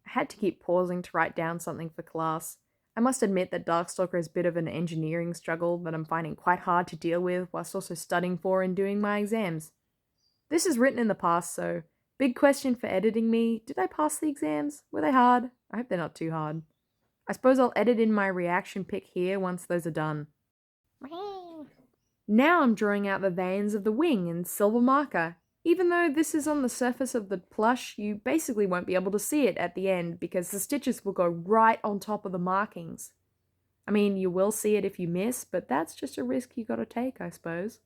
I had to keep pausing to write down something for class. I must admit that Darkstalker is a bit of an engineering struggle that I'm finding quite hard to deal with whilst also studying for and doing my exams. This is written in the past, so big question for editing me, did I pass the exams? Were they hard? I hope they're not too hard. I suppose I'll edit in my reaction pic here once those are done. Now I'm drawing out the veins of the wing in silver marker. Even though this is on the surface of the plush, you basically won't be able to see it at the end because the stitches will go right on top of the markings. I mean, you will see it if you miss, but that's just a risk you gotta take, I suppose.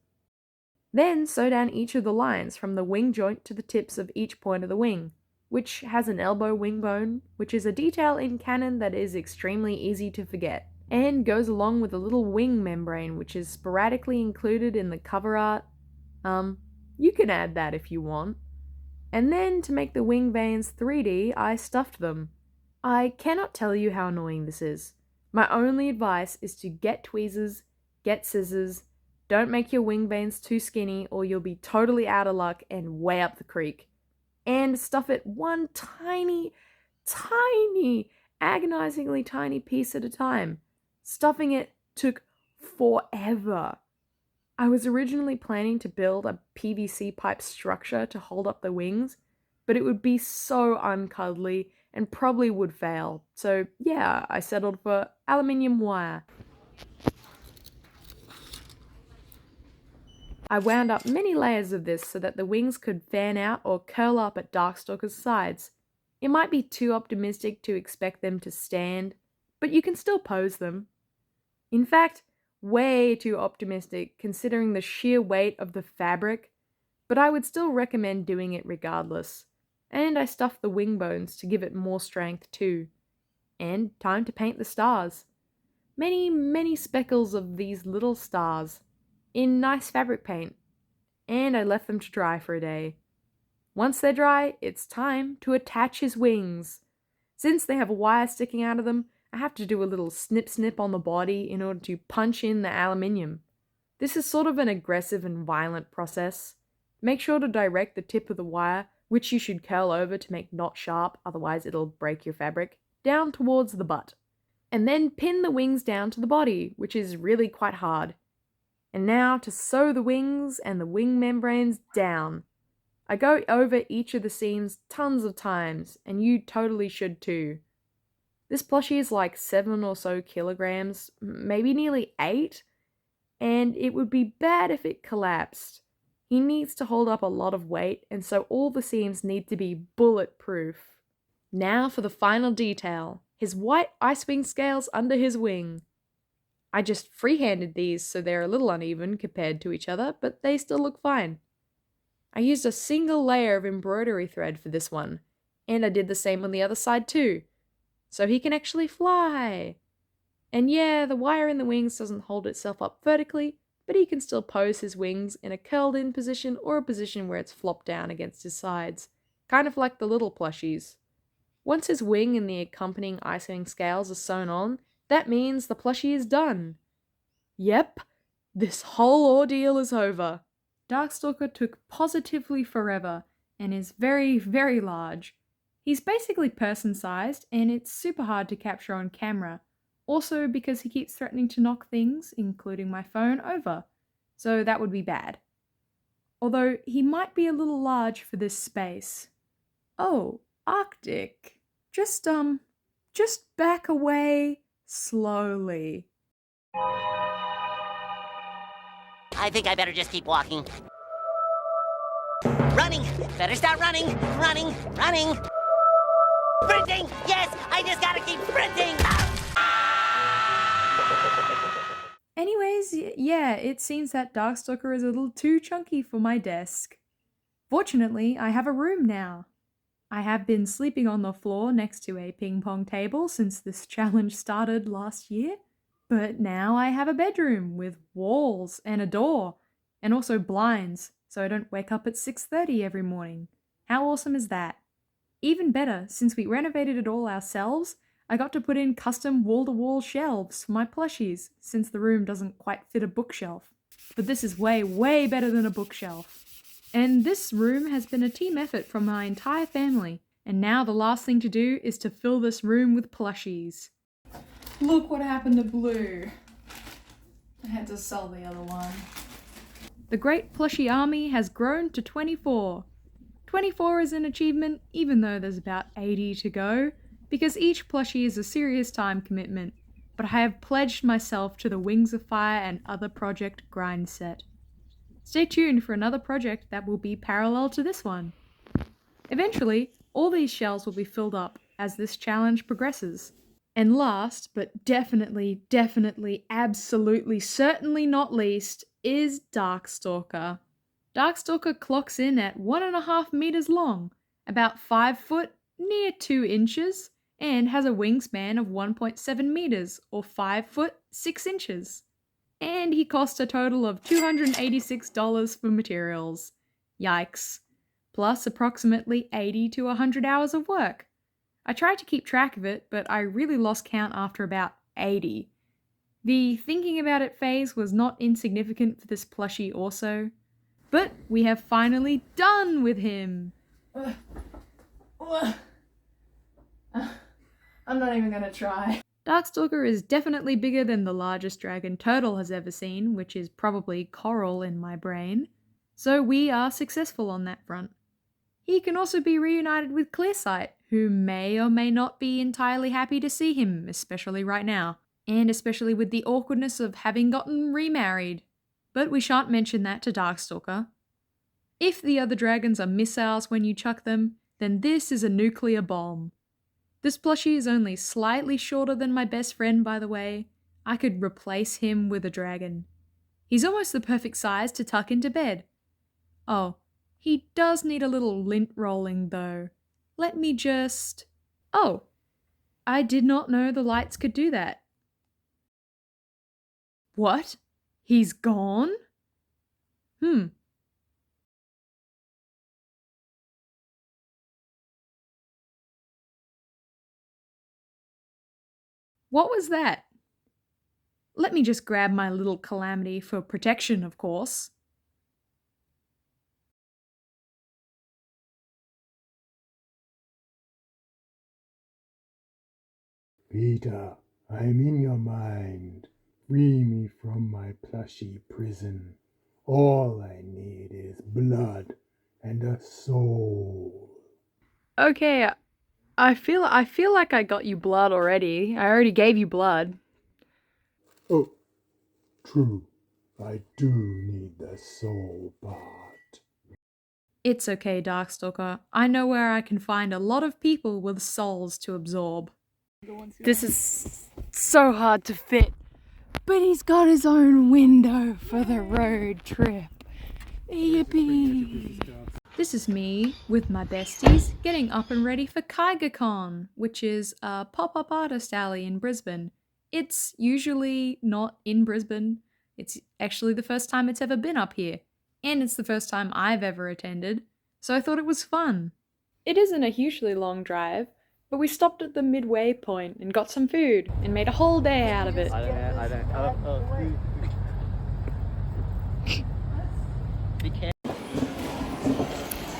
Then sew down each of the lines from the wing joint to the tips of each point of the wing, which has an elbow wing bone, which is a detail in canon that is extremely easy to forget, and goes along with a little wing membrane which is sporadically included in the cover art. You can add that if you want. And then to make the wing veins 3D, I stuffed them. I cannot tell you how annoying this is. My only advice is to get tweezers, get scissors, don't make your wing veins too skinny or you'll be totally out of luck and way up the creek. And stuff it one tiny, agonizingly tiny piece at a time. Stuffing it took forever. I was originally planning to build a PVC pipe structure to hold up the wings, but it would be so uncuddly and probably would fail. So yeah, I settled for aluminium wire. I wound up many layers of this so that the wings could fan out or curl up at Darkstalker's sides. It might be too optimistic to expect them to stand, but you can still pose them. In fact, way too optimistic considering the sheer weight of the fabric, but I would still recommend doing it regardless. And I stuffed the wing bones to give it more strength too. And time to paint the stars. Many speckles of these little stars in nice fabric paint. And I left them to dry for a day. Once they're dry, it's time to attach his wings. Since they have a wire sticking out of them, I have to do a little snip on the body in order to punch in the aluminium. This is sort of an aggressive and violent process. Make sure to direct the tip of the wire, which you should curl over to make not sharp, otherwise it'll break your fabric, down towards the butt. And then pin the wings down to the body, which is really quite hard. And now to sew the wings and the wing membranes down. I go over each of the seams tons of times, and you totally should too. This plushie is like 7 or so kilograms, maybe nearly 8, and it would be bad if it collapsed. He needs to hold up a lot of weight, and so all the seams need to be bulletproof. Now for the final detail, his white Icewing scales under his wing. I just freehanded these so they're a little uneven compared to each other, but they still look fine. I used a single layer of embroidery thread for this one, and I did the same on the other side too, so he can actually fly. And yeah, the wire in the wings doesn't hold itself up vertically, but he can still pose his wings in a curled in position or a position where it's flopped down against his sides, kind of like the little plushies. Once his wing and the accompanying Icewing scales are sewn on, that means the plushie is done. Yep, this whole ordeal is over. Darkstalker took positively forever and is very, very large. He's basically person-sized and it's super hard to capture on camera, also because he keeps threatening to knock things, including my phone, over, so that would be bad. Although he might be a little large for this space. Oh, Arctic. Just back away slowly. I think I better just keep walking. Running! Better start running! Running! Running! Sprinting! Yes! I just gotta keep sprinting! Anyways, yeah, it seems that Darkstalker is a little too chunky for my desk. Fortunately, I have a room now. I have been sleeping on the floor next to a ping pong table since this challenge started last year, but now I have a bedroom with walls and a door, and also blinds, so I don't wake up at 6:30 every morning. How awesome is that? Even better, since we renovated it all ourselves, I got to put in custom wall-to-wall shelves for my plushies, since the room doesn't quite fit a bookshelf. But this is way, way better than a bookshelf. And this room has been a team effort from my entire family, and now the last thing to do is to fill this room with plushies. Look what happened to Blue. I had to sell the other one. The Great Plushie Army has grown to 24. 24 is an achievement, even though there's about 80 to go, because each plushie is a serious time commitment, but I have pledged myself to the Wings of Fire and other project grind set. Stay tuned for another project that will be parallel to this one. Eventually, all these shells will be filled up as this challenge progresses. And last, but definitely, absolutely, certainly not least, is Darkstalker. Darkstalker clocks in at 1.5 meters long, about 5 foot, near 2 inches, and has a wingspan of 1.7 meters, or 5 foot, 6 inches. And he cost a total of $286 for materials. Yikes. Plus approximately 80 to 100 hours of work. I tried to keep track of it, but I really lost count after about 80. The thinking about it phase was not insignificant for this plushie also. But we have finally done with him. I'm not even gonna try. Darkstalker is definitely bigger than the largest dragon Turtle has ever seen, which is probably Coral in my brain. So we are successful on that front. He can also be reunited with Clearsight, who may or may not be entirely happy to see him, especially right now, and especially with the awkwardness of having gotten remarried. But we shan't mention that to Darkstalker. If the other dragons are missiles when you chuck them, then this is a nuclear bomb. This plushie is only slightly shorter than my best friend, by the way. I could replace him with a dragon. He's almost the perfect size to tuck into bed. Oh, he does need a little lint rolling though. Let me just... Oh, I did not know the lights could do that. What? He's gone? What was that? Let me just grab my little calamity for protection, of course. Peter, I'm in your mind. Free me from my plushie prison. All I need is blood and a soul. Okay, I feel like I got you blood already. I already gave you blood. Oh, true. I do need the soul part. It's okay, Darkstalker. I know where I can find a lot of people with souls to absorb. This is so hard to fit, but he's got his own window for the road trip. Yippee! This is me, with my besties, getting up and ready for KaigaCon, which is a pop-up artist alley in Brisbane. It's usually not in Brisbane. It's actually the first time it's ever been up here. And it's the first time I've ever attended, so I thought it was fun. It isn't a hugely long drive, but we stopped at the midway point and got some food and made a whole day out of it.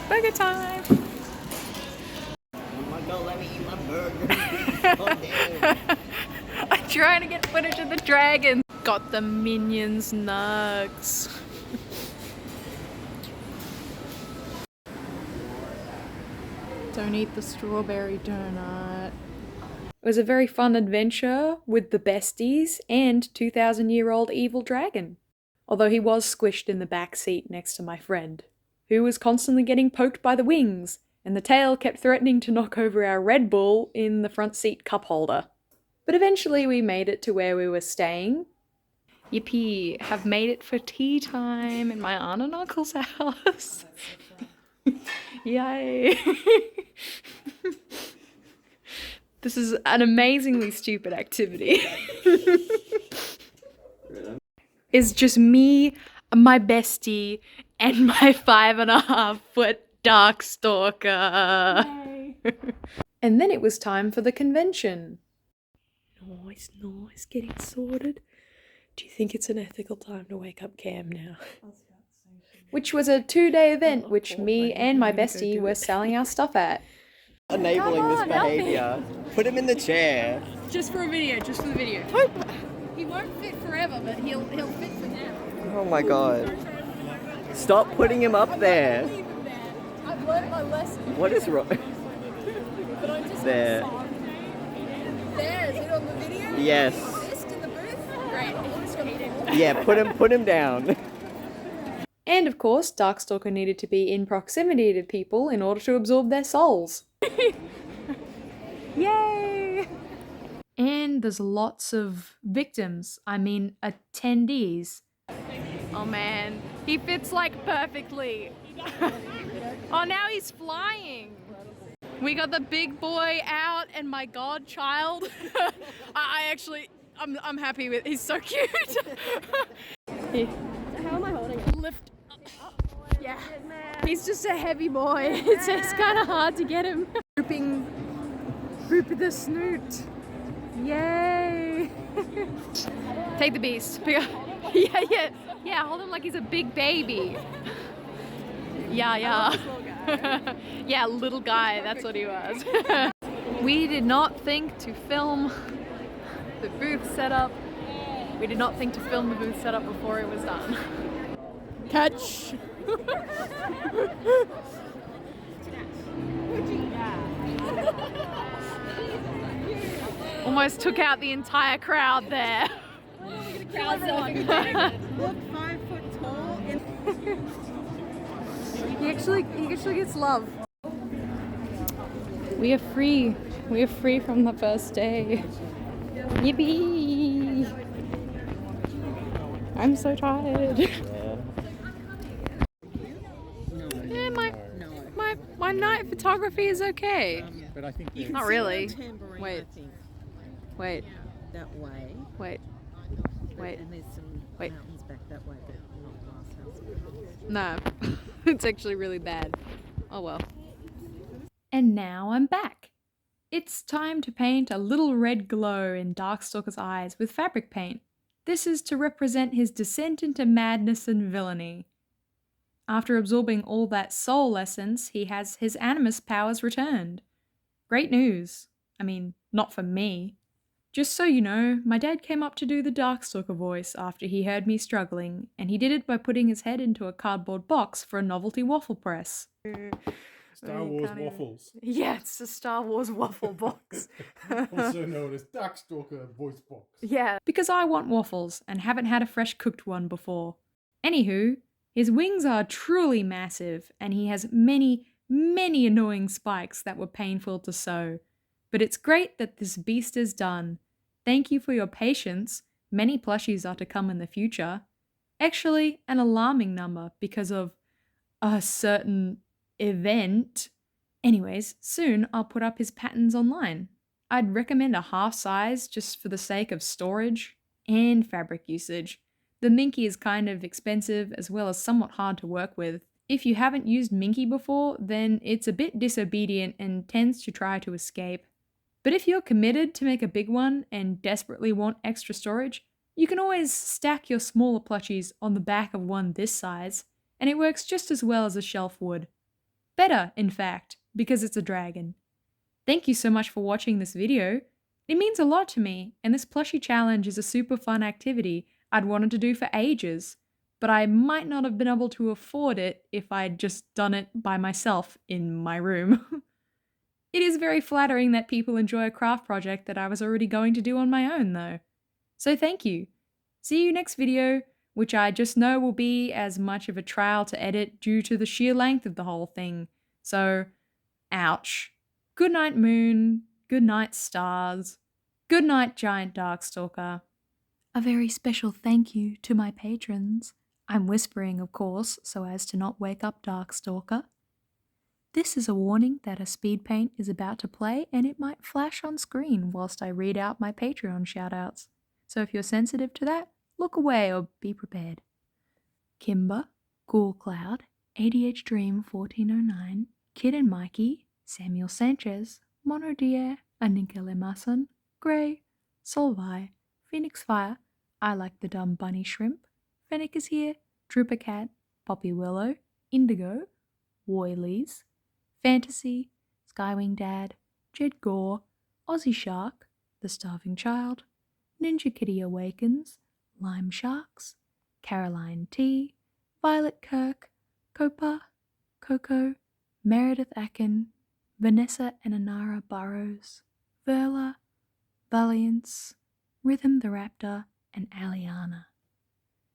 Burger time! Don't let me eat my burger. I'm trying to get footage of the dragon. Got the minions nugs. Don't eat the strawberry donut. It was a very fun adventure with the besties and 2,000-year-old evil dragon. Although he was squished in the back seat next to my friend, who was constantly getting poked by the wings, and the tail kept threatening to knock over our Red Bull in the front seat cup holder. But eventually we made it to where we were staying. Yippee, have made it for tea time in my aunt and uncle's house. Yay. This is an amazingly stupid activity. It's just me, my bestie, and my 5.5-foot Darkstalker. And then it was time for the convention. Nice, getting sorted. Do you think it's an ethical time to wake up Cam now? Which was a 2-day event which me and my bestie were selling our stuff at. Enabling this behavior. Put him in the chair. Just for a video, just for the video. He won't fit forever, but he'll fit for now. Oh my god. Stop putting him up there. I've learned my lesson. What is wrong? But I'm just There. There, is it on the video? Yes. Disc in the booth? Great. Yeah, put him down. And of course, Darkstalker needed to be in proximity to people in order to absorb their souls. Yay! And there's lots of victims, attendees. Oh man, he fits like perfectly. Oh, now he's flying. We got the big boy out and my godchild. I'm happy with, he's so cute. How am I holding it? Lift. Yeah. He's just a heavy boy. It's kind of hard to get him. Drooping the snoot. Yay. Take the beast. Yeah, hold him like he's a big baby. Yeah. Yeah, little guy, that's what he was. We did not think to film the booth setup. We did not think to film the booth setup before it was done. Catch! Almost took out the entire crowd there. Look, 5 foot tall. He actually gets love. We are free. We are free from the first day. Yippee! I'm so tired. Yeah, my night photography is okay. But I think Not really. Tambourine, Wait. I think. Wait. That way. Wait. And there's some Wait. mountains back that way, but not glass house. No, it's actually really bad. Oh well. And now I'm back. It's time to paint a little red glow in Darkstalker's eyes with fabric paint. This is to represent his descent into madness and villainy. After absorbing all that soul essence, he has his animus powers returned. Great news. Not for me. Just so you know, my dad came up to do the Darkstalker voice after he heard me struggling, and he did it by putting his head into a cardboard box for a novelty waffle press. Star Wars waffles, Yeah, it's a Star Wars waffle box. also known as Darkstalker voice box. Yeah, because I want waffles and haven't had a fresh cooked one before. Anywho, His wings are truly massive, and he has many, many annoying spikes that were painful to sew. But it's great that this beast is done. Thank you for your patience. Many plushies are to come in the future. Actually, an alarming number because of a certain event. Anyways, soon I'll put up his patterns online. I'd recommend a half size just for the sake of storage and fabric usage. The Minky is kind of expensive as well as somewhat hard to work with. If you haven't used Minky before, then it's a bit disobedient and tends to try to escape. But if you're committed to make a big one and desperately want extra storage, you can always stack your smaller plushies on the back of one this size, and it works just as well as a shelf would. Better, in fact, because it's a dragon. Thank you so much for watching this video. It means a lot to me, and this plushie challenge is a super fun activity I'd wanted to do for ages, but I might not have been able to afford it if I'd just done it by myself in my room. It is very flattering that people enjoy a craft project that I was already going to do on my own though. So thank you. See you next video, which I just know will be as much of a trial to edit due to the sheer length of the whole thing. So, ouch. Good night, moon. Good night, stars. Good night, giant Darkstalker. A very special thank you to my patrons. I'm whispering, of course, so as to not wake up Darkstalker. This is a warning that a speed paint is about to play and it might flash on screen whilst I read out my Patreon shoutouts. So if you're sensitive to that, look away or be prepared. Kimber, Cool Cloud, ADH Dream 1409, Kid and Mikey, Samuel Sanchez, Mono Dier, Aninka Lemason, Grey, Solvi, Phoenix Fire, I Like the Dumb Bunny Shrimp, Fennec is Here, Drooper Cat, Poppy Willow, Indigo, Woilies, Fantasy, Skywing Dad, Jed Gore, Aussie Shark, The Starving Child, Ninja Kitty Awakens, Lime Sharks, Caroline T, Violet Kirk, Copa, Coco, Meredith Akin, Vanessa and Anara Burrows, Verla, Valiance, Rhythm the Raptor, and Aliana.